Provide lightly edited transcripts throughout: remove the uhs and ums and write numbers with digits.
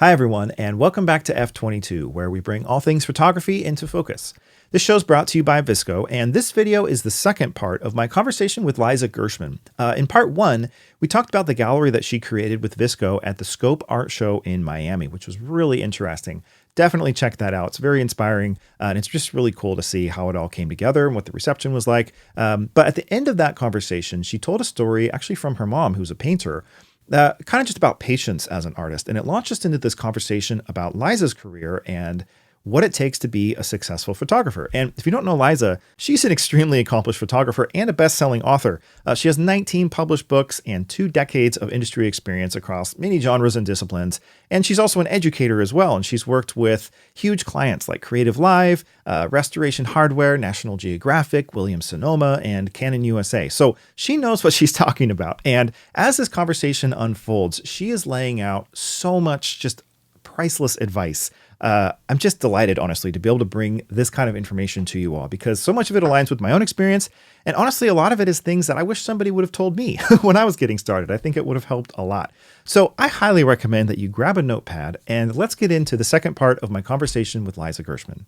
Hi, everyone, and welcome back to F22, where we bring all things photography into focus. This show is brought to you by VSCO, and this video is the second part of my conversation with Liza Gershman. In part one, we talked about the gallery that she created with VSCO at the Scope Art Show in Miami, which was really interesting. Definitely check that out. It's very inspiring, and it's just really cool to see how it all came together and what the reception was like. But at the end of that conversation, she told a story actually from her mom, who's a painter, kind of just about patience as an artist. And it launched us into this conversation about Liza's career and what it takes to be a successful photographer. And if you don't know Liza, she's an extremely accomplished photographer and a best-selling author. She has 19 published books and 2 decades of industry experience across many genres and disciplines. And she's also an educator as well. And she's worked with huge clients like Creative Live, Restoration Hardware, National Geographic, Williams-Sonoma, and Canon USA. So she knows what she's talking about. And as this conversation unfolds, she is laying out so much just priceless advice. I'm just delighted, honestly, to be able to bring this kind of information to you all, because so much of it aligns with my own experience. And honestly, a lot of it is things that I wish somebody would have told me when I was getting started. I think it would have helped a lot. So I highly recommend that you grab a notepad and let's get into the second part of my conversation with Liza Gershman.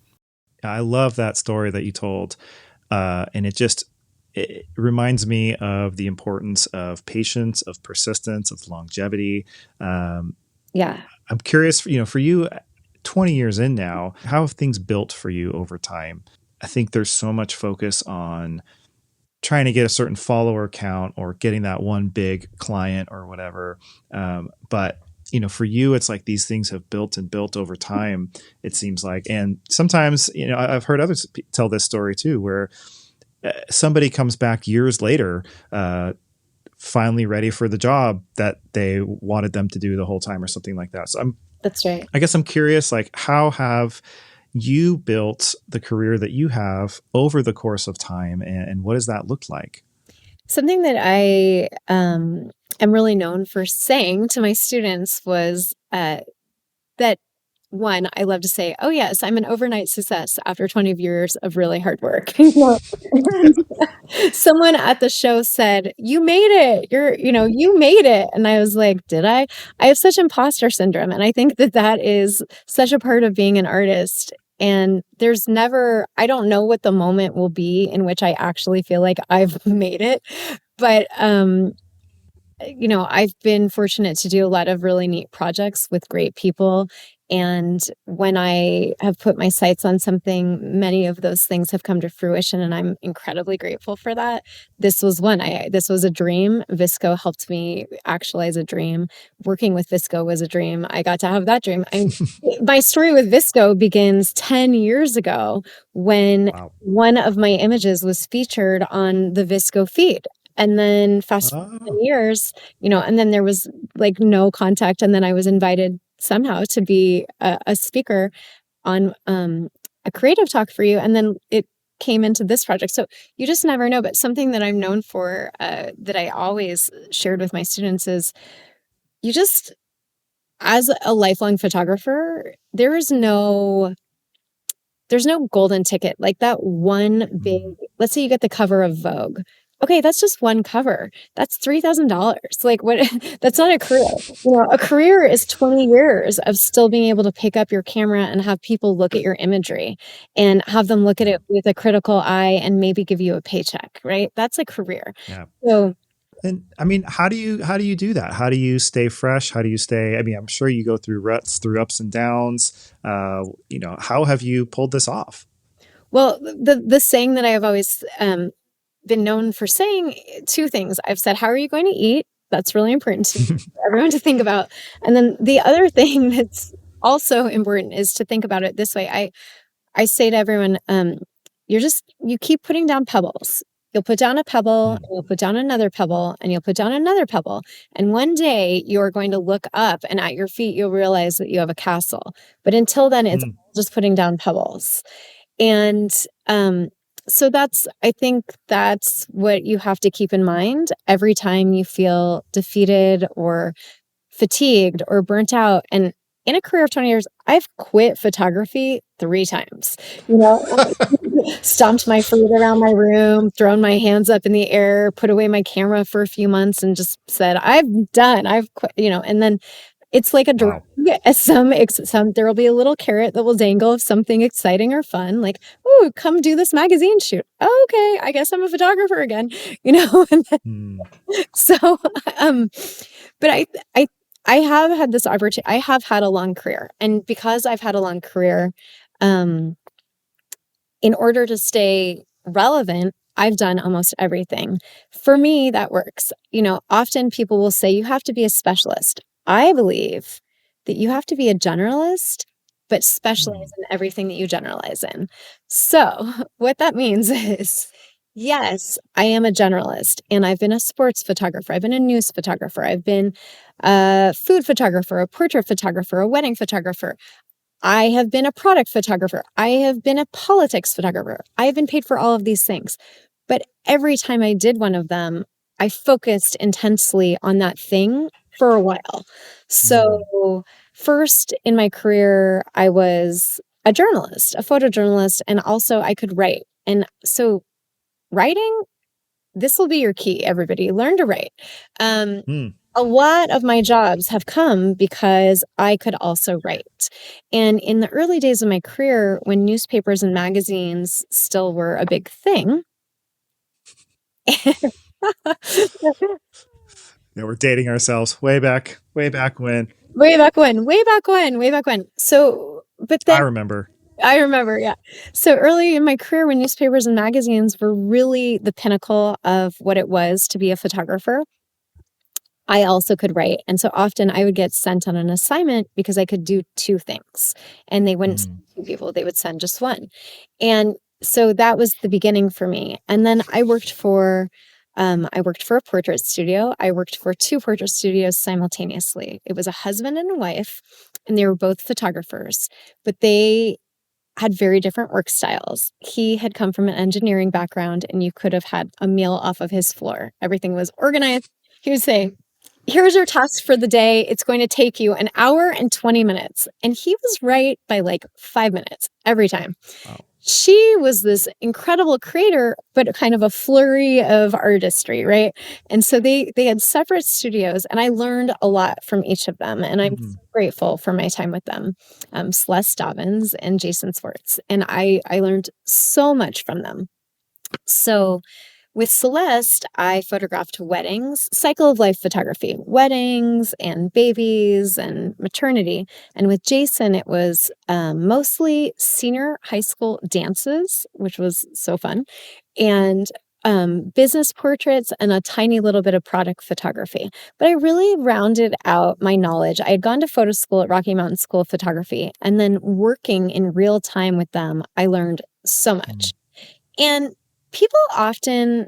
I love that story that you told. And it reminds me of the importance of patience, of persistence, of longevity. Yeah. I'm curious, for you, 20 years in now, how have things built for you over time? I think there's so much focus on trying to get a certain follower count or getting that one big client or whatever. But for you, it's like these things have built and built over time, it seems like. And sometimes, I've heard others tell this story too, where somebody comes back years later, finally ready for the job that they wanted them to do the whole time or something like that. So That's right. I guess I'm curious, like, how have you built the career that you have over the course of time, and what does that look like? Something that I am really known for saying to my students was that, one, I love to say, oh, yes, I'm an overnight success after 20 years of really hard work. Someone at the show said, you made it. You made it. And I was like, did I? I have such imposter syndrome. And I think that is such a part of being an artist. And I don't know what the moment will be in which I actually feel like I've made it. But, I've been fortunate to do a lot of really neat projects with great people. And when I have put my sights on something, many of those things have come to fruition, and I'm incredibly grateful for that. This was one. This was a dream. VSCO helped me actualize a dream. Working with VSCO was a dream. I got to have that dream. My story with VSCO begins 10 years ago when one of my images was featured on the VSCO feed. And then fast forward 10 years, and then there was like no contact. And then I was invited somehow to be a speaker on a creative talk for you. And then it came into this project. So you just never know. But something that I'm known for that I always shared with my students is as a lifelong photographer, there's no golden ticket. Like that one big, let's say you get the cover of Vogue. Okay, that's just one cover. That's $3,000. Like what? That's not a career. A career is 20 years of still being able to pick up your camera and have people look at your imagery and have them look at it with a critical eye and maybe give you a paycheck, right? That's a career. Yeah. So, and I mean, how do you do that? How do you stay fresh? How do you stay? I mean, I'm sure you go through ruts, through ups and downs. How have you pulled this off? Well, the saying that I have always been known for saying, 2 things. I've said, how are you going to eat? That's really important to everyone to think about. And then the other thing that's also important is to think about it this way. I say to everyone, you keep putting down pebbles. You'll put down a pebble, and you'll put down another pebble, and you'll put down another pebble. And one day you're going to look up, and at your feet, you'll realize that you have a castle. But until then, it's just putting down pebbles. And so I think that's what you have to keep in mind every time you feel defeated or fatigued or burnt out. And in a career of 20 years, I've quit photography 3 times, stomped my feet around my room, thrown my hands up in the air, put away my camera for a few months and just said, I'm done. I've quit, and then it's like a drug. some there will be a little carrot that will dangle of something exciting or fun, like, "Oh, come do this magazine shoot." "Oh, okay, I guess I'm a photographer again," you know? And then, Mm. so, um, but I I have had this opportunity. I have had a long career, and because I've had a long career, um, in order to stay relevant, I've done almost everything. For me, that works. Often people will say you have to be a specialist. I believe that you have to be a generalist, but specialize in everything that you generalize in. So, what that means is, yes, I am a generalist, and I've been a sports photographer, I've been a news photographer, I've been a food photographer, a portrait photographer, a wedding photographer. I have been a product photographer. I have been a politics photographer. I have been paid for all of these things. But every time I did one of them, I focused intensely on that thing for a while. So, first in my career, I was a journalist, a photojournalist, and also I could write. And so, writing, this will be your key, everybody. Learn to write. Mm. A lot of my jobs have come because I could also write. And in the early days of my career, when newspapers and magazines still were a big thing, Yeah, we're dating ourselves way back when. way back when, way back when, way back when. So, but I then remember. I remember, yeah. So early in my career, when newspapers and magazines were really the pinnacle of what it was to be a photographer, I also could write. And so often I would get sent on an assignment because I could do two things. And they wouldn't send two people, they would send just one. And so that was the beginning for me. And then I worked for a portrait studio. I worked for two portrait studios simultaneously. It was a husband and a wife, and they were both photographers, but they had very different work styles. He had come from an engineering background, and you could have had a meal off of his floor. Everything was organized. He would say, "Here's your task for the day. It's going to take you an hour and 20 minutes." And he was right by like 5 minutes every time. Wow. She was this incredible creator, but kind of a flurry of artistry, right? And so they had separate studios, and I learned a lot from each of them. And I'm so grateful for my time with them, Celeste Dobbins and Jason Swartz. And I learned so much from them. So with Celeste, I photographed weddings, cycle of life photography, weddings and babies and maternity. And with Jason, it was mostly senior high school dances, which was so fun, and business portraits and a tiny little bit of product photography. But I really rounded out my knowledge. I had gone to photo school at Rocky Mountain School of Photography, and then working in real time with them, I learned so much. And people often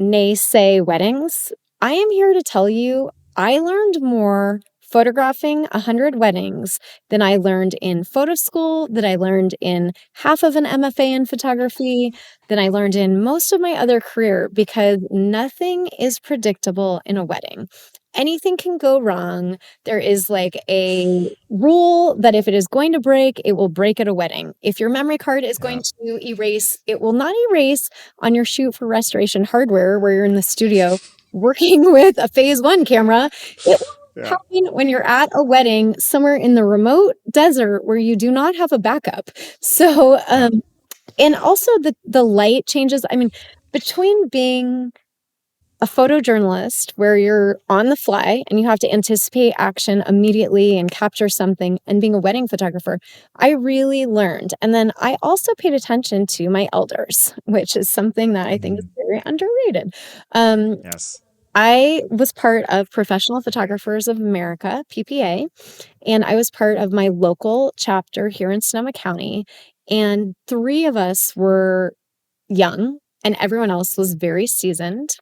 naysay weddings. I am here to tell you, I learned more photographing 100 weddings than I learned in photo school, that I learned in half of an MFA in photography, than I learned in most of my other career, because nothing is predictable in a wedding. Anything can go wrong. There is like a rule that if it is going to break, it will break at a wedding. If your memory card is going to erase, it will not erase on your shoot for restoration hardware where you're in the studio working with a phase 1 camera. It will happen when you're at a wedding somewhere in the remote desert where you do not have a backup. So, and also the light changes. I mean, between being a photojournalist where you're on the fly and you have to anticipate action immediately and capture something, and being a wedding photographer, I really learned. And then I also paid attention to my elders, which is something that I think is very underrated. Yes. I was part of Professional Photographers of America, PPA, and I was part of my local chapter here in Sonoma County. And 3 of us were young, and everyone else was very seasoned.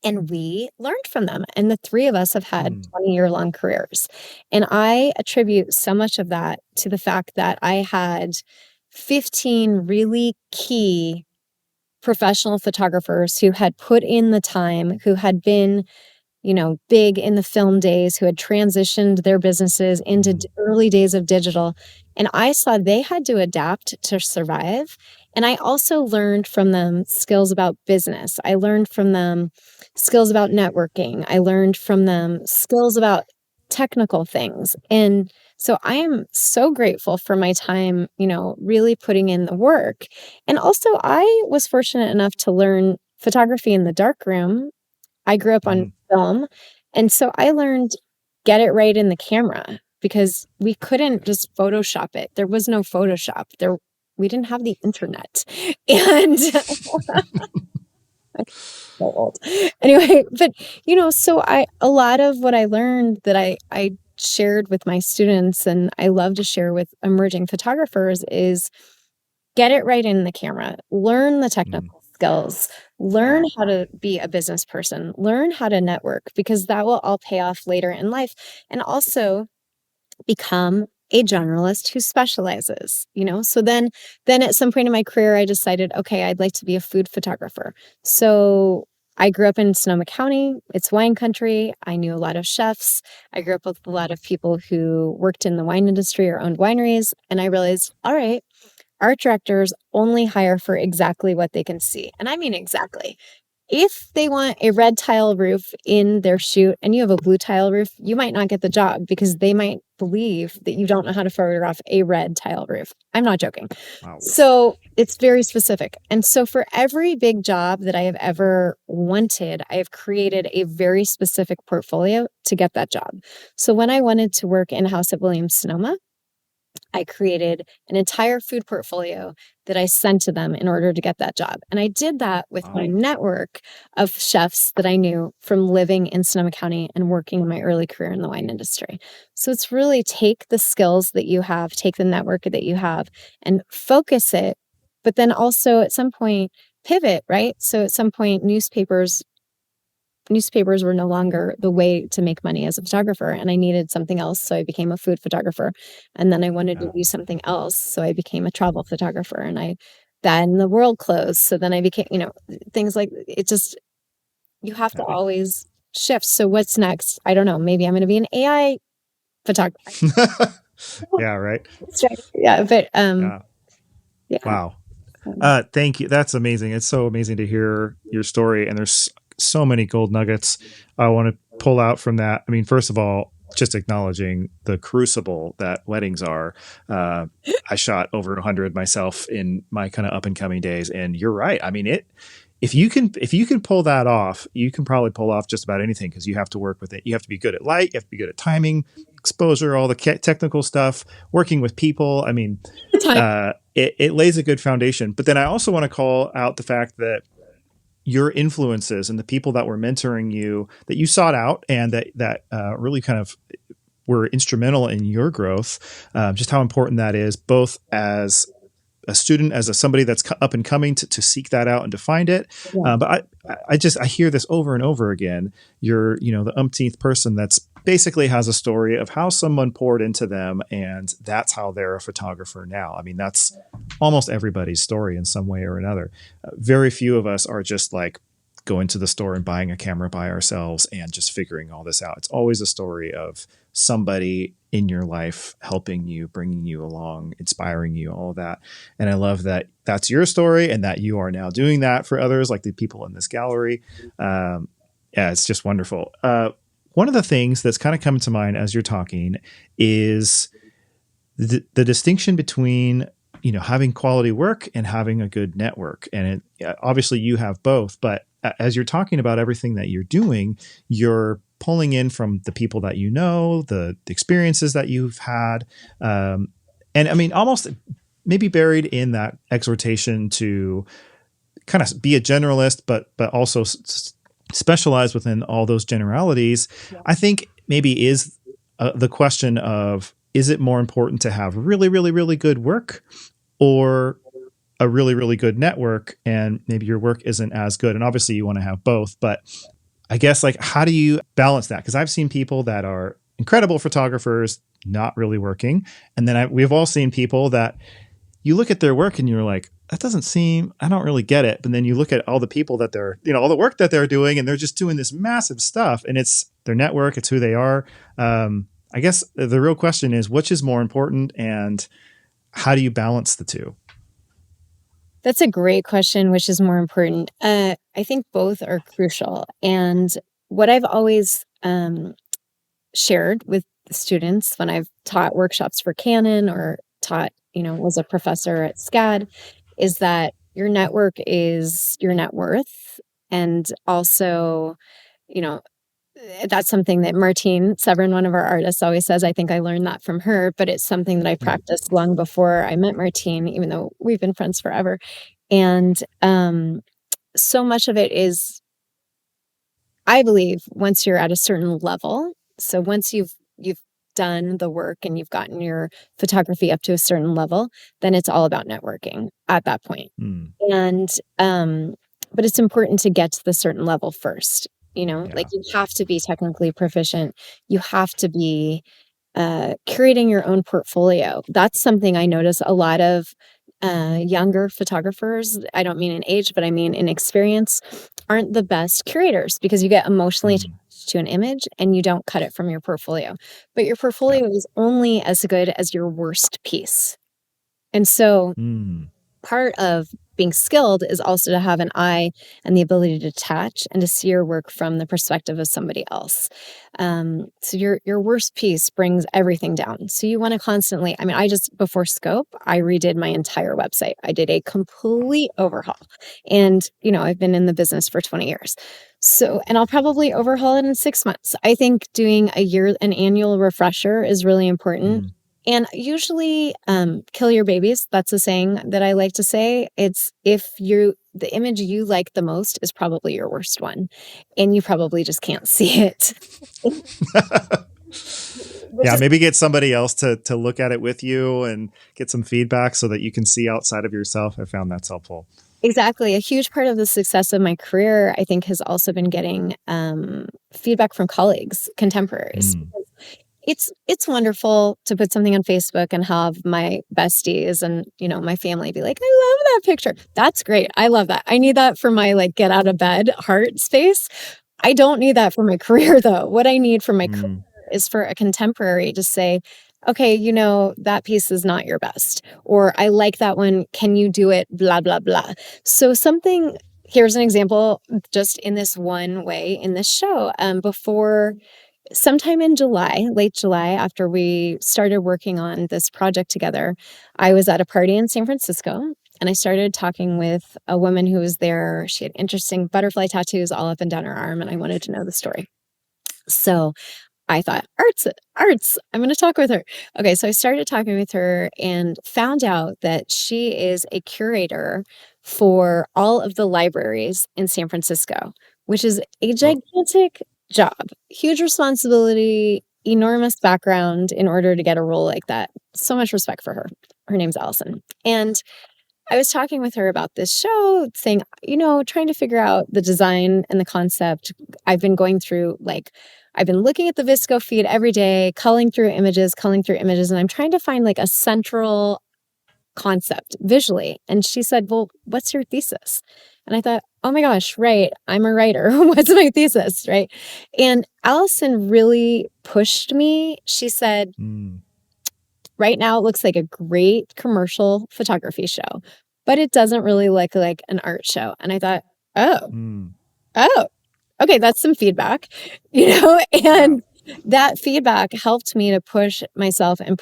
And we learned from them. And the 3 of us have had 20-year-long careers. And I attribute so much of that to the fact that I had 15 really key professional photographers who had put in the time, who had been, big in the film days, who had transitioned their businesses into early days of digital. And I saw they had to adapt to survive. And I also learned from them skills about business. I learned from them skills about networking. I learned from them skills about technical things. And so I am so grateful for my time, really putting in the work. And also, I was fortunate enough to learn photography in the darkroom. I grew up on Mhm. film. And so I learned get it right in the camera because we couldn't just Photoshop it. There was no Photoshop. We didn't have the internet. And so old. Anyway, but so a lot of what I learned that I shared with my students and I love to share with emerging photographers is get it right in the camera, learn the Mhm. technical skills, learn Wow. how to be a business person, learn how to network because that will all pay off later in life. And also become a generalist who specializes, so then at some point in my career I decided, okay, I'd like to be a food photographer. So I grew up in Sonoma County. It's wine country. I knew a lot of chefs. I grew up with a lot of people who worked in the wine industry or owned wineries, and I realized, all right, art directors only hire for exactly what they can see, and I mean exactly. If they want a red tile roof in their shoot and you have a blue tile roof, you might not get the job because they might believe that you don't know how to photograph a red tile roof. I'm not joking. Wow. So it's very specific. And so for every big job that I have ever wanted, I have created a very specific portfolio to get that job. So when I wanted to work in-house at Williams Sonoma, I created an entire food portfolio that I sent to them in order to get that job. And I did that with my Wow. network of chefs that I knew from living in Sonoma County and working in my early career in the wine industry. So it's really take the skills that you have, take the network that you have and focus it, but then also at some point pivot, right? So at some point newspapers were no longer the way to make money as a photographer and I needed something else, so I became a food photographer. And then I wanted to Yeah. do something else, so I became a travel photographer. And then the world closed, so then I became, things like it just you have to Yeah. always shift. So what's next? I don't know, maybe I'm going to be an AI photographer. Yeah. Right. Yeah, but Yeah. yeah. Wow. Thank you. That's amazing. It's so amazing to hear your story. And there's so many gold nuggets I want to pull out from that. I mean, first of all, just acknowledging the crucible that weddings are. I shot over 100 myself in my kind of up and coming days. And you're right. I mean, if you can pull that off, you can probably pull off just about anything because you have to work with it. You have to be good at light. You have to be good at timing, exposure, all the technical stuff, working with people. I mean, Time. it lays a good foundation. But then I also want to call out the fact that your influences and the people that were mentoring you that you sought out and that really kind of were instrumental in your growth, just how important that is, both as a student, as somebody that's up and coming to seek that out and to find it. Yeah. But I hear this over and over again. You're, the umpteenth person that's basically has a story of how someone poured into them and that's how they're a photographer now. I mean, that's almost everybody's story in some way or another. Very few of us are just like going to the store and buying a camera by ourselves and just figuring all this out. It's always a story of somebody in your life helping you, bringing you along, inspiring you, all of that. And I love that that's your story and that you are now doing that for others, like the people in this gallery. Yeah, it's just wonderful. One of the things that's kind of coming to mind as you're talking is the distinction between having quality work and having a good network. And obviously you have both, but as you're talking about everything that you're doing, you're pulling in from the people that the experiences that you've had, and I mean almost maybe buried in that exhortation to kind of be a generalist, but also specialize within all those generalities. Yeah. I think maybe is the question of, is it more important to have really, really, really good work or a really, really good network? And maybe your work isn't as good. And obviously you want to have both, but I guess like, how do you balance that? Because I've seen people that are incredible photographers not really working. And then we've all seen people that you look at their work and you're like, that doesn't seem, I don't really get it. But then you look at all the people that all the work that they're doing and they're just doing this massive stuff and it's their network, it's who they are. I guess the real question is, which is more important and how do you balance the two? That's a great question, which is more important. I think both are crucial. And what I've always shared with students when I've taught workshops for Canon or taught, was a professor at SCAD, is that your network is your net worth. And also, you know, that's something that Martine Severin, one of our artists, always says. I think I learned that from her, but it's something that I practiced long before I met Martine, even though we've been friends forever. And so much of it is, I believe, once you're at a certain level, so once you've done the work and you've gotten your photography up to a certain level, then it's all about networking at that point. And but it's important to get to the certain level first. Like you have to be technically proficient. You have to be curating your own portfolio. That's something I notice a lot of younger photographers, I don't mean in age, but I mean in experience, aren't the best curators because you get emotionally attached to an image and you don't cut it from your portfolio. But your portfolio is only as good as your worst piece. And so part of being skilled is also to have an eye and the ability to detach and to see your work from the perspective of somebody else. So your worst piece brings everything down. So you want to constantly, I just, before Scope, I redid my entire website. I did a complete overhaul. And, I've been in the business for 20 years. So, and I'll probably overhaul it in 6 months. I think doing an annual refresher is really important. And usually, kill your babies. That's a saying that I like to say. It's the image you like the most is probably your worst one, and you probably just can't see it. Maybe get somebody else to look at it with you and get some feedback so that you can see outside of yourself. I found that's helpful. Exactly. A huge part of the success of my career, I think, has also been getting feedback from colleagues, contemporaries. It's wonderful to put something on Facebook and have my besties and, my family be like, I love that picture. That's great. I love that. I need that for my get out of bed heart space. I don't need that for my career though. What I need for my career is for a contemporary to say, okay, that piece is not your best, or I like that one. Can you do it? Blah, blah, blah. So here's an example just in this one way in this show. Before sometime in late July, after we started working on this project together, I was at a party in San Francisco and I started talking with a woman who was there. She had interesting butterfly tattoos all up and down her arm, and I wanted to know the story. So I thought, arts, I'm going to talk with her. Okay, so I started talking with her and found out that she is a curator for all of the libraries in San Francisco, which is a gigantic job, huge responsibility, enormous background in order to get a role like that. So much respect for her. Her name's Allison. And I was talking with her about this show, saying, trying to figure out the design and the concept. I've been going through, I've been looking at the VSCO feed every day, culling through images, and I'm trying to find a central concept visually. And she said, well, what's your thesis? And I thought, oh my gosh, right. I'm a writer. What's my thesis? Right. And Allison really pushed me. She said, right now it looks like a great commercial photography show, but it doesn't really look like an art show. And I thought, oh, okay, that's some feedback, and that feedback helped me to push myself and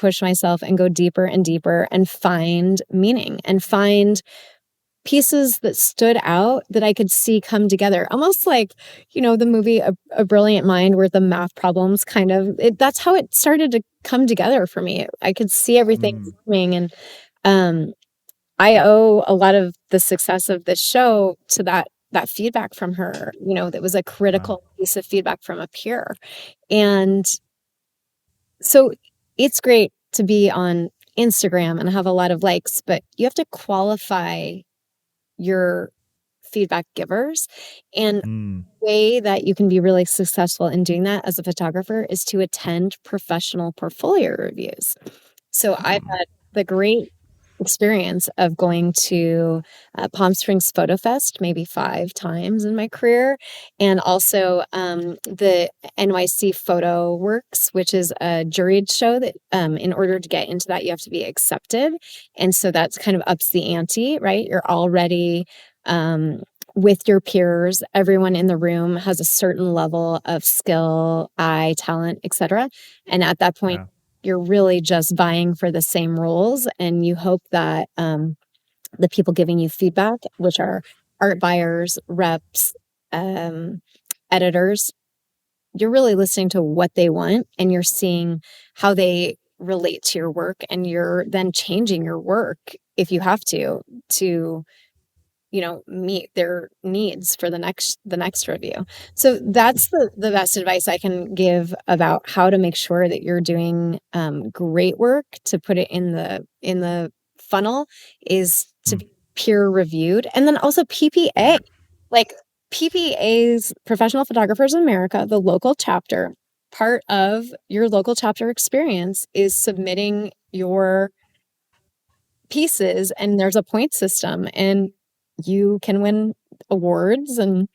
go deeper and deeper and find meaning and find pieces that stood out that I could see come together. Almost like, the movie A Brilliant Mind, where the math problems that's how it started to come together for me. I could see everything coming, and I owe a lot of the success of this show to that feedback from her. That was a critical piece of feedback from a peer. And so it's great to be on Instagram and have a lot of likes, but you have to qualify your feedback givers. And the way that you can be really successful in doing that as a photographer is to attend professional portfolio reviews. So I've had the great experience of going to Palm Springs Photo Fest maybe 5 times in my career, and also the NYCFotoWorks, which is a juried show that in order to get into that you have to be accepted, and so that's kind of ups the ante, right? You're already with your peers. Everyone in the room has a certain level of skill, eye, talent, etc. And at that point, Yeah. you're really just vying for the same roles, and you hope that the people giving you feedback, which are art buyers, reps, editors, you're really listening to what they want, and you're seeing how they relate to your work, and you're then changing your work if you have to meet their needs for the next review. So that's the best advice I can give about how to make sure that you're doing great work, to put it in the funnel, is to Mm. be peer reviewed. And then also PPA, Yeah. like PPA's, Professional Photographers in America, the local chapter. Part of your local chapter experience is submitting your pieces, and there's a point system, and you can win awards and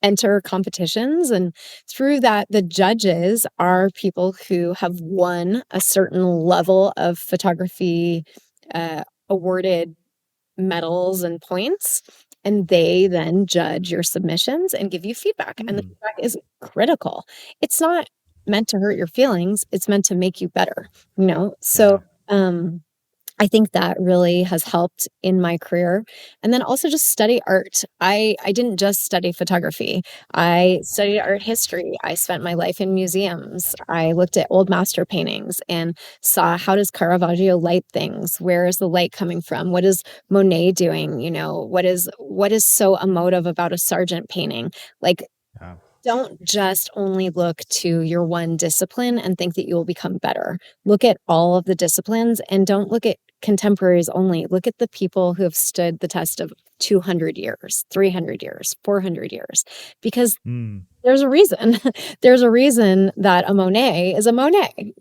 enter competitions, and through that the judges are people who have won a certain level of photography, awarded medals and points, and they then judge your submissions and give you feedback, and the Mm. feedback is critical. It's not meant to hurt your feelings, it's meant to make you better, so Yeah. I think that really has helped in my career. And then also just study art. I didn't just study photography. I studied art history. I spent my life in museums. I looked at old master paintings and saw, how does Caravaggio light things? Where is the light coming from? What is Monet doing? What is so emotive about a Sargent painting? Like, Yeah. don't just only look to your one discipline and think that you will become better. Look at all of the disciplines, and don't look at contemporaries only. Look at the people who have stood the test of 200 years, 300 years, 400 years, because Mm. there's a reason. There's a reason that a Monet is a Monet,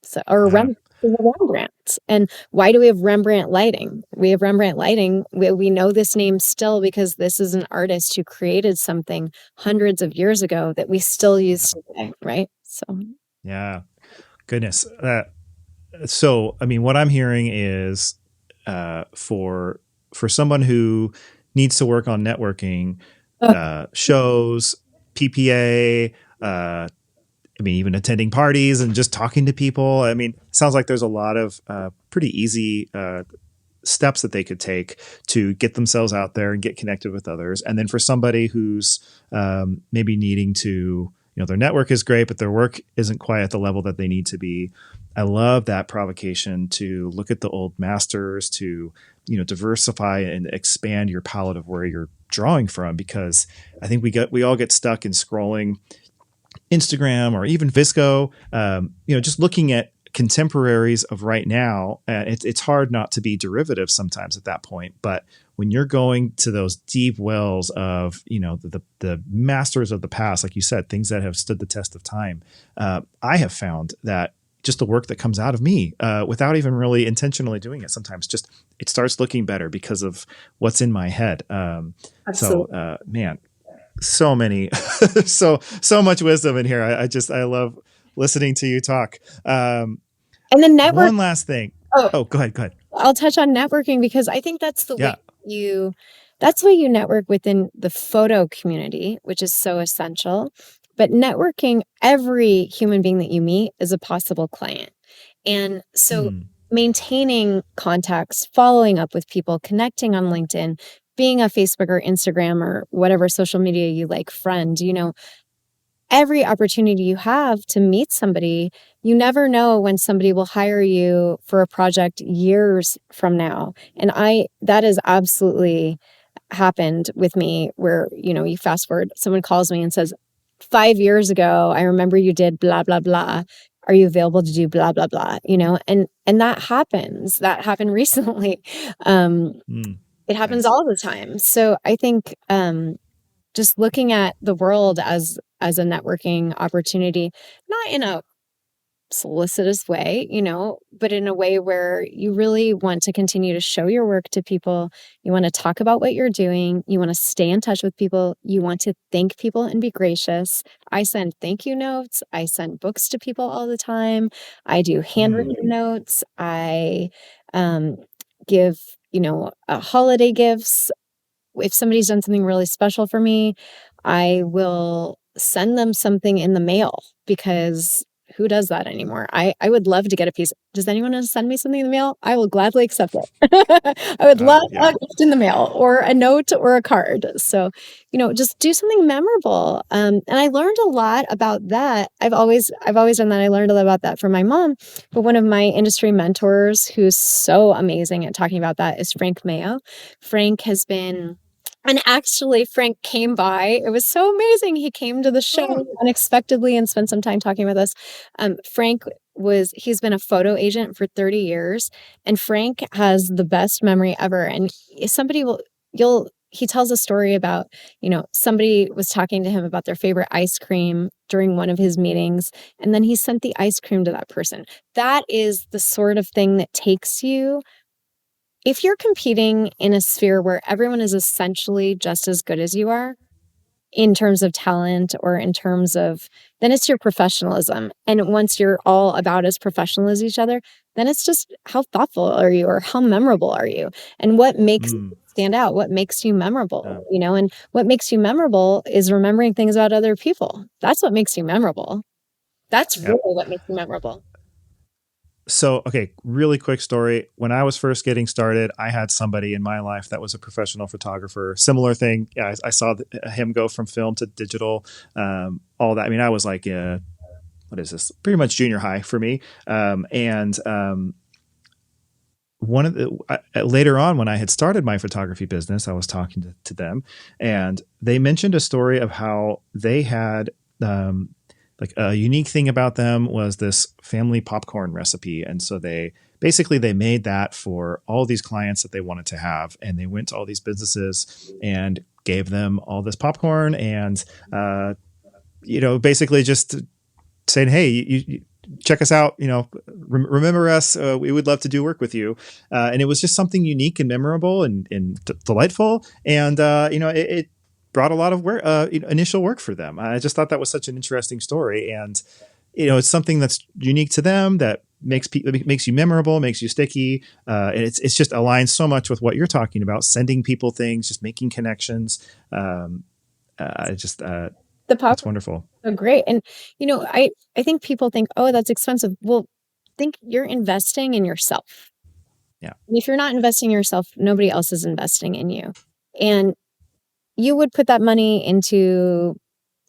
so, or a Yeah. Rembrandt is a Rembrandt. And why do we have Rembrandt lighting? We have Rembrandt lighting. We know this name still because this is an artist who created something hundreds of years ago that we still use today, right? So, Yeah. Goodness. So, I mean, what I'm hearing is for someone who needs to work on networking, oh, shows, PPA, I mean, even attending parties and just talking to people. I mean, sounds like there's a lot of pretty easy steps that they could take to get themselves out there and get connected with others. And then for somebody who's maybe needing to, their network is great, but their work isn't quite at the level that they need to be. I love that provocation to look at the old masters, to, diversify and expand your palette of where you're drawing from, because I think we all get stuck in scrolling Instagram or even VSCO, just looking at contemporaries of right now. It's hard not to be derivative sometimes at that point. But when you're going to those deep wells of, the masters of the past, like you said, things that have stood the test of time, I have found that just the work that comes out of me, without even really intentionally doing it, sometimes just it starts looking better because of what's in my head. absolutely. Man, so many, so much wisdom in here. I love listening to you talk. And the network. One last thing. Oh, Oh, go ahead. Go ahead. I'll touch on networking because I think that's the way Yeah. you network within the photo community, which is so essential. But networking, every human being that you meet is a possible client. And so Hmm. maintaining contacts, following up with people, connecting on LinkedIn, being a Facebook or Instagram or whatever social media you like friend, every opportunity you have to meet somebody, you never know when somebody will hire you for a project years from now. And that has absolutely happened with me where, you fast forward, someone calls me and says, 5 years ago, I remember you did blah, blah, blah. Are you available to do blah, blah, blah? And that happens. That happened recently. Hmm. It happens Nice. all the time. So I think, just looking at the world as a networking opportunity, not in a solicitous way, but in a way where you really want to continue to show your work to people. You want to talk about what you're doing. You want to stay in touch with people. You want to thank people and be gracious. I send thank you notes. I send books to people all the time. I do Hmm. handwritten notes. I give, holiday gifts. if somebody's done something really special for me, I will send them something in the mail, because who does that anymore? I would love to get a piece. Does anyone want to send me something in the mail? I will gladly accept it. I would love Yeah. a gift in the mail, or a note, or a card. So, just do something memorable. And I learned a lot about that. I've always done that. I learned a lot about that from my mom. But one of my industry mentors, who's so amazing at talking about that, is Frank Mayo. Frank has been, and actually, Frank came by. It was so amazing. He came to the show unexpectedly and spent some time talking with us. He's been a photo agent for 30 years, and Frank has the best memory ever. And he tells a story about, somebody was talking to him about their favorite ice cream during one of his meetings, and then he sent the ice cream to that person. That is the sort of thing that takes you. If you're competing in a sphere where everyone is essentially just as good as you are in terms of talent, or in terms of, then it's your professionalism. And once you're all about as professional as each other, then it's just, how thoughtful are you, or how memorable are you? And what makes you stand out? What makes you memorable? And what makes you memorable is remembering things about other people. That's what makes you memorable. That's really what makes you memorable. So, okay, really quick story. When I was first getting started, I had somebody in my life that was a professional photographer. Similar thing. Yeah, I saw him go from film to digital, all that. I mean, I was like, what is this? Pretty much junior high for me. One of the later on, when I had started my photography business, I was talking to them, and they mentioned a story of how they had like a unique thing about them was this family popcorn recipe. And so they made that for all these clients that they wanted to have. And they went to all these businesses and gave them all this popcorn, and, basically just saying, hey, you check us out, remember us. We would love to do work with you. And it was just something unique and memorable and delightful. And, it brought a lot of work, initial work for them. I just thought that was such an interesting story. And, it's something that's unique to them that makes you memorable, makes you sticky. And it's just aligns so much with what you're talking about, sending people things, just making connections. That's wonderful. So great. And, I think people think, oh, that's expensive. Well, think you're investing in yourself. Yeah. And if you're not investing in yourself, nobody else is investing in you. And you would put that money into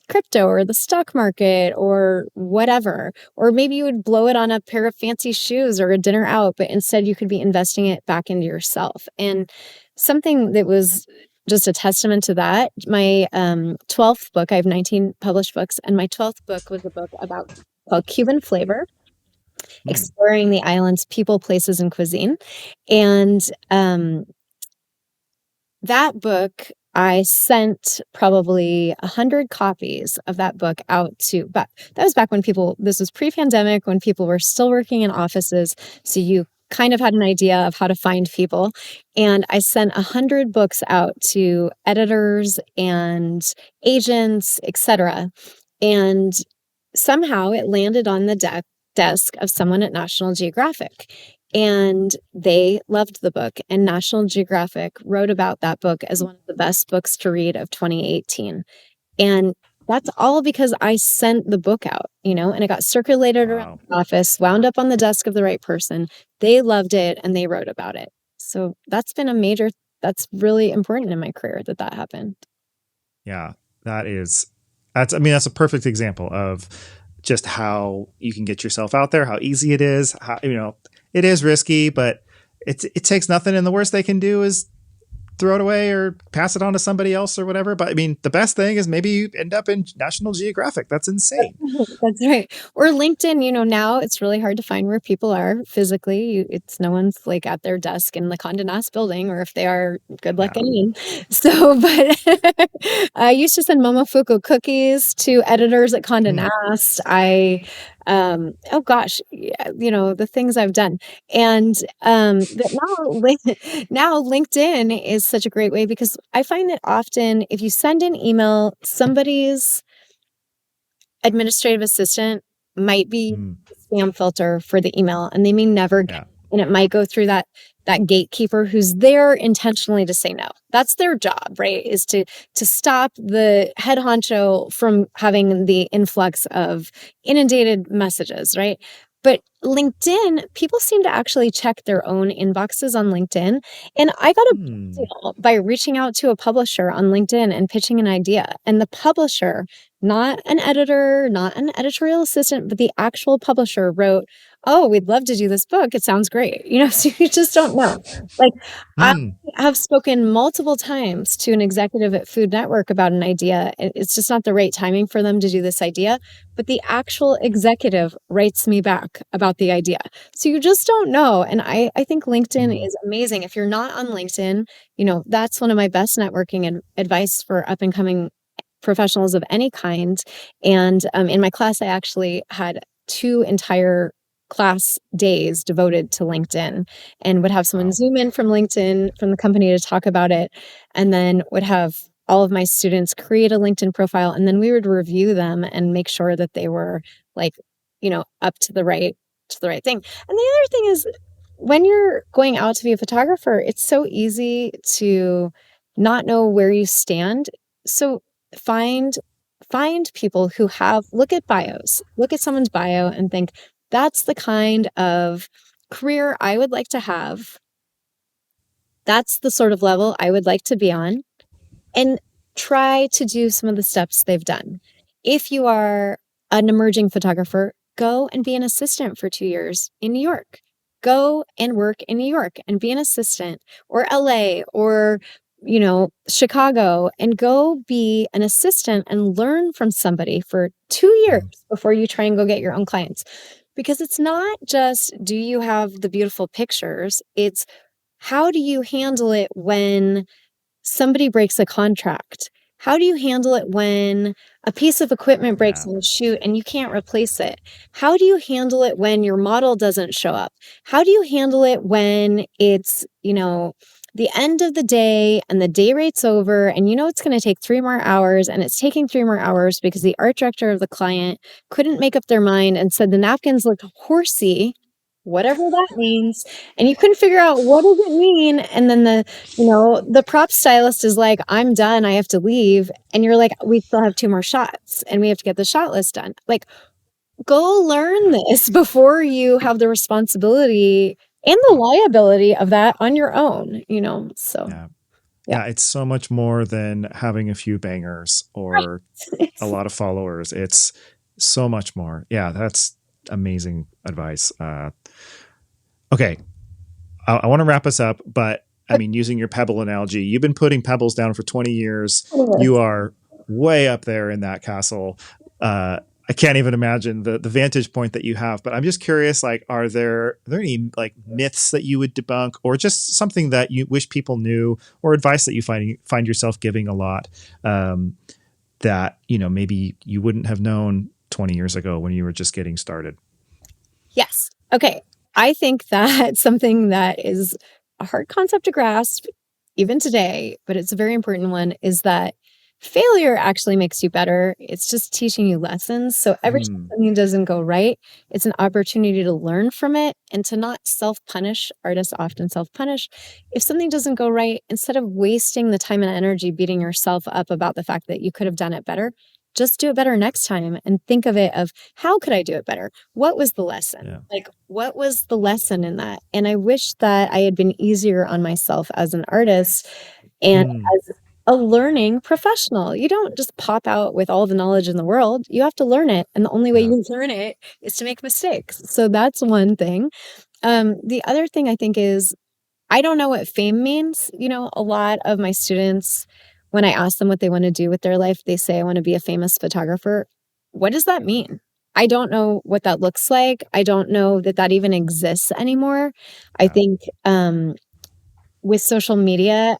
crypto, or the stock market, or whatever. Or maybe you would blow it on a pair of fancy shoes or a dinner out, but instead you could be investing it back into yourself. And something that was just a testament to that, my 12th book, I have 19 published books, and my 12th book was a book called Cuban Flavor, exploring the island's people, places, and cuisine. And that book, I sent probably 100 copies of that book out to, but that was back when this was pre-pandemic, when people were still working in offices. So you kind of had an idea of how to find people. And I sent 100 books out to editors and agents, etc. And somehow it landed on the desk of someone at National Geographic. And they loved the book, and National Geographic wrote about that book as one of the best books to read of 2018. And that's all because I sent the book out, and it got circulated around the office, wound up on the desk of the right person. They loved it, and they wrote about it. So that's really important in my career that happened. Yeah, that's a perfect example of just how you can get yourself out there, how easy it is, how, it is risky, but it takes nothing. And the worst they can do is throw it away or pass it on to somebody else or whatever. But I mean, the best thing is maybe you end up in National Geographic. That's insane. That's right. Or LinkedIn, now it's really hard to find where people are physically. It's no one's like at their desk in the Condé Nast building, or if they are, good luck getting in. So, but I used to send Momofuku cookies to editors at Condé Nast. Oh gosh, the things I've done. And now LinkedIn is such a great way, because I find that often if you send an email, somebody's administrative assistant might be spam filter for the email, and they may never get and it might go through that gatekeeper who's there intentionally to say no. That's their job, right? Is to stop the head honcho from having the influx of inundated messages, right? But LinkedIn, people seem to actually check their own inboxes on LinkedIn. And I got a Hmm. deal by reaching out to a publisher on LinkedIn and pitching an idea. And the publisher, not an editor, not an editorial assistant, but the actual publisher wrote, "Oh, we'd love to do this book. It sounds great." So you just don't know. Like, I Hmm. have spoken multiple times to an executive at Food Network about an idea. It's just not the right timing for them to do this idea. But the actual executive writes me back about the idea. So you just don't know. And I think LinkedIn Hmm. is amazing. If you're not on LinkedIn, that's one of my best networking advice for up and coming professionals of any kind. And in my class, I actually had 2 entire class days devoted to LinkedIn, and would have someone Wow. Zoom in from LinkedIn from the company to talk about it, and then would have all of my students create a LinkedIn profile, and then we would review them and make sure that they were like, up to the right thing. And the other thing is, when you're going out to be a photographer, it's so easy to not know where you stand. So find people who have look at bios, look at someone's bio and think, that's the kind of career I would like to have. That's the sort of level I would like to be on, and try to do some of the steps they've done. If you are an emerging photographer, go and be an assistant for 2 years in New York. Go and work in New York and be an assistant, or LA, or Chicago, and go be an assistant and learn from somebody for 2 years Hmm. before you try and go get your own clients. Because it's not just, do you have the beautiful pictures? It's, how do you handle it when somebody breaks a contract? How do you handle it when a piece of equipment breaks Yeah. on a shoot and you can't replace it? How do you handle it when your model doesn't show up? How do you handle it when it's, the end of the day and the day rate's over, and it's going to take 3 more hours, and it's taking 3 more hours because the art director of the client couldn't make up their mind and said the napkins looked horsey, whatever that means, and you couldn't figure out what does it mean, and then the prop stylist is like, "I'm done, I have to leave." And you're like, "We still have 2 more shots and we have to get the shot list done." Like, go learn Yeah. this before you have the responsibility and the liability of that on your own. So, Yeah. yeah. Yeah. It's so much more than having a few bangers Right. or a lot of followers. It's so much more. Yeah. That's amazing advice. Okay. I want to wrap us up, but I mean, using your pebble analogy, you've been putting pebbles down for 20 years. You are way up there in that castle. I can't even imagine the vantage point that you have, but I'm just curious, like, are there any like myths that you would debunk, or just something that you wish people knew, or advice that you find yourself giving a lot, that, maybe you wouldn't have known 20 years ago when you were just getting started? Yes. Okay. I think that something that is a hard concept to grasp even today, but it's a very important one, is that failure actually makes you better. It's just teaching you lessons. So every time Hmm. something doesn't go right, it's an opportunity to learn from it and to not self-punish. Artists often self-punish. If something doesn't go right, instead of wasting the time and energy beating yourself up about the fact that you could have done it better, just do it better next time, and think of it of, how could I do it better? What was the lesson? Yeah. Like, what was the lesson in that? And I wish that I had been easier on myself as an artist and Hmm. as a learning professional. You don't just pop out with all the knowledge in the world. You have to learn it. And the only way Yeah. you learn it is to make mistakes. So that's one thing. The other thing I think is, I don't know what fame means. A lot of my students, when I ask them what they want to do with their life, they say, "I want to be a famous photographer." What does that mean? I don't know what that looks like. I don't know that that even exists anymore. I Yeah. think with social media,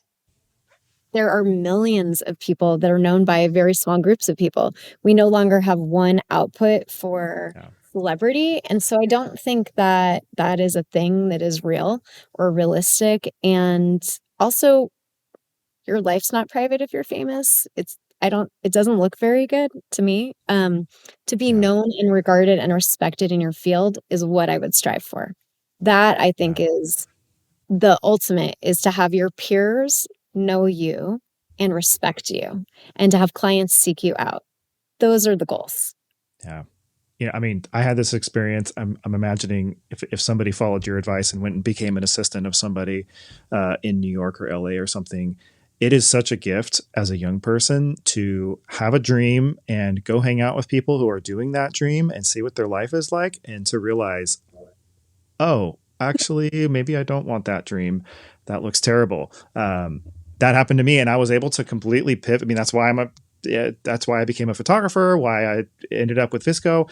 there are millions of people that are known by very small groups of people. We no longer have one output for Yeah. celebrity. And so I don't think that that is a thing that is real or realistic. And also, your life's not private if you're famous. It doesn't look very good to me. To be Yeah. known and regarded and respected in your field is what I would strive for. That I think Yeah. is the ultimate, is to have your peers know you and respect you, and to have clients seek you out. Those are the goals. Yeah. Yeah, I mean, I had this experience. I'm imagining if somebody followed your advice and went and became an assistant of somebody in New York or LA or something, it is such a gift as a young person to have a dream and go hang out with people who are doing that dream and see what their life is like, and to realize, oh, actually, maybe I don't want that dream. That looks terrible. That happened to me, and I was able to completely pivot. I mean, that's why I became a photographer. Why I ended up with VSCO,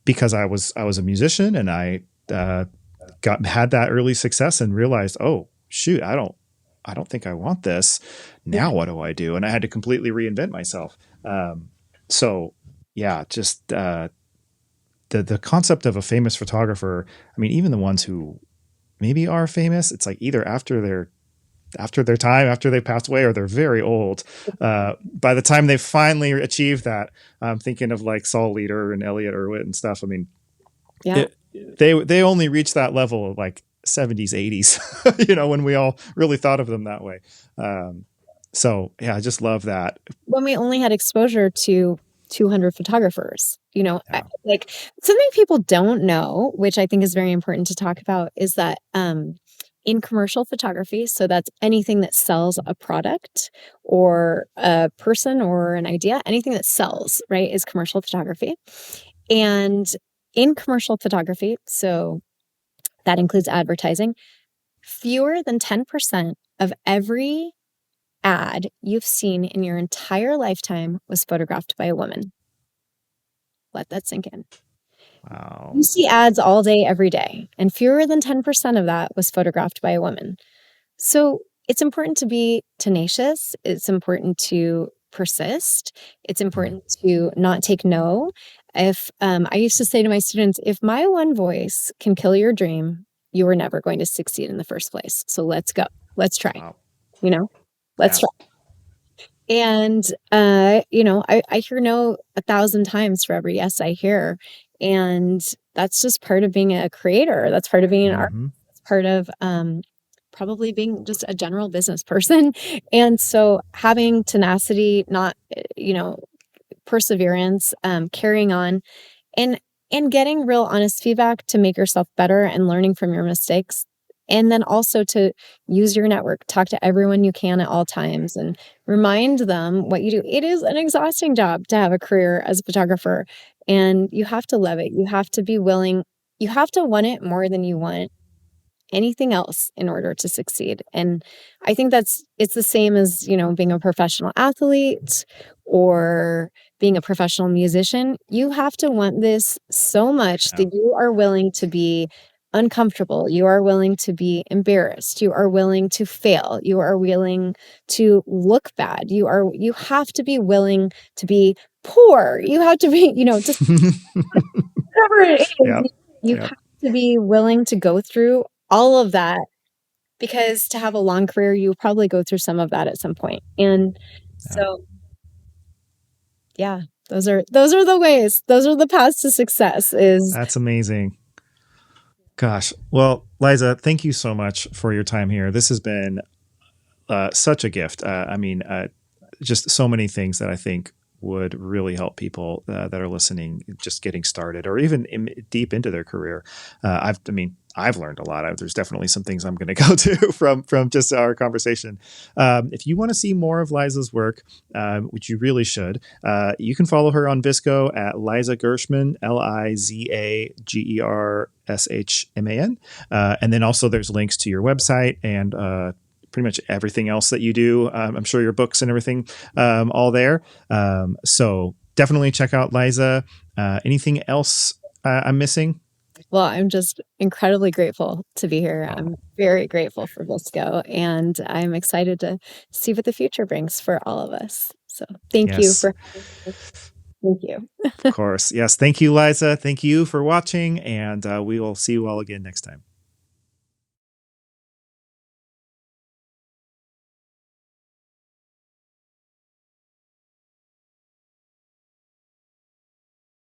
because I was a musician, and I had that early success and realized, oh shoot, I don't think I want this. Yeah. Now what do I do? And I had to completely reinvent myself. So yeah, just the concept of a famous photographer. I mean, even the ones who maybe are famous, it's like either after their time, after they passed away, or they're very old. By the time they finally achieve that, I'm thinking of like Saul Leader and Elliot Erwitt and stuff. I mean, Yeah. they only reached that level of like 70s, 80s, when we all really thought of them that way. So yeah, I just love that. When we only had exposure to 200 photographers, Yeah. like something people don't know, which I think is very important to talk about, is that in commercial photography, so that's anything that sells a product or a person or an idea, anything that sells, right, is commercial photography. And in commercial photography, so that includes advertising, fewer than 10% of every ad you've seen in your entire lifetime was photographed by a woman. Let that sink in. Wow. You see ads all day, every day, and fewer than 10% of that was photographed by a woman. So it's important to be tenacious. It's important to persist. It's important to not take no. If I used to say to my students, if my one voice can kill your dream, you were never going to succeed in the first place. So let's go. Let's try. Wow. Let's Yeah. try. And, I hear no 1,000 times for every yes I hear. And that's just part of being a creator. That's part of being an artist. Mm-hmm. That's part of probably being just a general business person. And so having tenacity, not, perseverance, carrying on, and getting real honest feedback to make yourself better and learning from your mistakes. And then also to use your network, talk to everyone you can at all times and remind them what you do. It is an exhausting job to have a career as a photographer, and you have to love it. You have to be willing, you have to want it more than you want anything else in order to succeed. And I think it's the same as, being a professional athlete or being a professional musician. You have to want this so much Yeah. that you are willing to be uncomfortable. You are willing to be embarrassed. You are willing to fail. You are willing to look bad. You have to be willing to be poor. You have to be, just whatever it is, Yeah. you Yeah. have to be willing to go through all of that, because to have a long career, you probably go through some of that at some point. And Yeah. so, yeah, those are the ways. Those are the paths to success. Is That's amazing. Gosh. Well, Liza, thank you so much for your time here. This has been such a gift. Just so many things that I think would really help people that are listening, just getting started, or even deep into their career. I've learned a lot. There's definitely some things I'm going to go to from just our conversation. If you want to see more of Liza's work, which you really should, you can follow her on VSCO at Liza Gershman, LizaGershman. And then also there's links to your website and pretty much everything else that you do. I'm sure your books and everything, all there. So definitely check out Liza. Anything else I'm missing? Well, I'm just incredibly grateful to be here. Oh, I'm very grateful for VSCO, and I'm excited to see what the future brings for all of us. So thank you yes, for having me. Thank you. of course. Yes. Thank you, Liza. Thank you for watching, and we will see you all again next time.